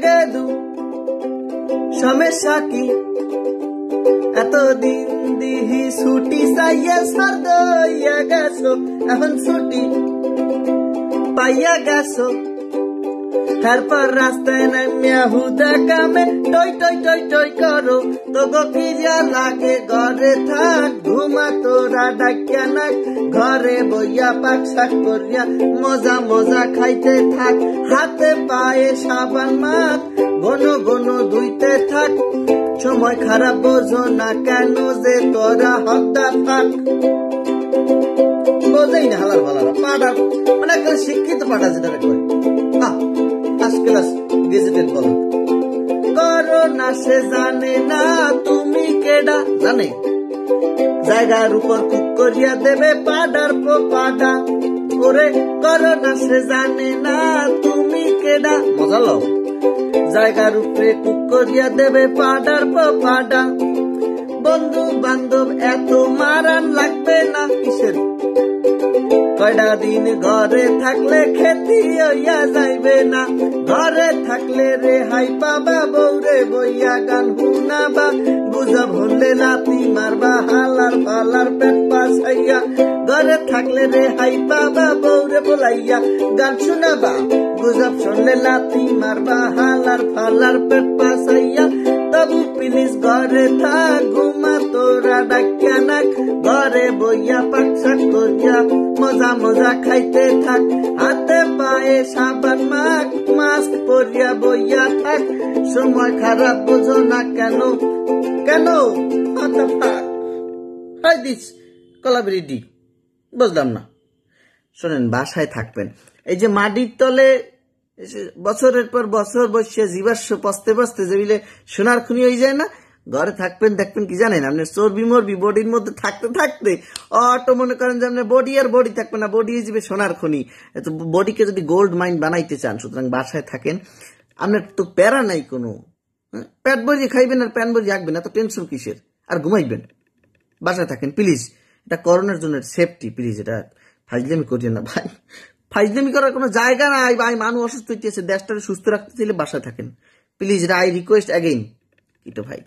গেদু সমস্যা কি এতদিন দিহি ছুটি চাইয়া সার্দ হইয়া গেছো এখন ছুটি পাইয়া গেছো তারপর রাস্তায় নামিয়া হুদা কামে টই টই টই টই করো তোগো কি যা লাগে ঘরে থাক ঘুমা তোরা ডাকিয়া নাক ঘরে বইয়া পাক শাক করিয়া মজা মজা খাইতে থাক হাতে পায়ে সাবান মাখ ঘন ঘন ধুইতে থাক সময় খারাপ বোঝো না কেন যে তোরা হকদা থাক বোঝেই না হালার ভালারা পাড়া মানে একটা শিক্ষিত পাড়া যেটা কয় ক্লাস গেজেটেড বলো করোনা সে জানে না তুমি কেডা জানে জায়গার উপর কুক করিয়া দেবে পাডার পো পাডা ওরে করোনা সে জানে না তুমি কেডা মজা লও জায়গার উপরে কুক করিয়া দেবে পাডার পো পাডা বন্ধু বান্ধব এত মারান লাগবে না কিসের কয়টা দিন ঘরে থাকলে খেতি হইয়া যাইবে না ঘরে থাকলে রে হাই পাবা বৌরে বইয়া গান শুনাবা গুজব হলে লাতি মারবা হালার ফালার পেট পাছাইয়া ঘরে থাকলে রে হাই পাবা বৌরে বলাইয়া গান শুনাবা গুজব শুনলে লাতি মারবা হালার ফালার পেট পাছাইয়া তবু প্লিজ ঘরে থাক ঘুমা তোরা ডাকিয়া নাক ঘরে বইয়া পাক শাক করিয়া মজা মজা খাইতে থাক হাতে পায়ে সাবান মাখ মাস্ক পরিয়া বইয়া থাক সময় খারাপ বোঝো না কেন কেন কলাবিরিটি বুঝলাম না শোনেন বাসায় থাকবেন এই যে মাটির তলে বছরের পর বছর বসে জীবাশ্ম পস্তে পস্তে যেগুলো সোনার খুনি হয়ে যায় না ঘরে থাকবেন দেখবেন কি জানেন আপনার চর্বি মরবি বডির মধ্যে থাকতে থাকতে অটো মনে করেন যে আপনার বডি আর বডি থাকবে না বডি হয়ে যাবে সোনার খনি এত বডিকে যদি গোল্ড মাইন বানাইতে চান সুতরাং বাসায় থাকেন আপনার তো প্যারা নাই কোনো পেট ভরিয়ে খাইবেন আর প্যান ভরিয়ে রাখবেন এত টেনশন কিসের আর ঘুমাইবেন বাসায় থাকেন প্লিজ এটা করোনার জন্য সেফটি প্লিজ এটা ফাইজলামি করিও না ভাই ফাইজলামি করার কোনো জায়গা নাই ভাই মানুষ অসুস্থ হইতেছে দেশটাকে সুস্থ রাখতে চাইলে বাসায় থাকেন প্লিজ এটা আই রিকোয়েস্ট অ্যাগেইন কিটো ভাই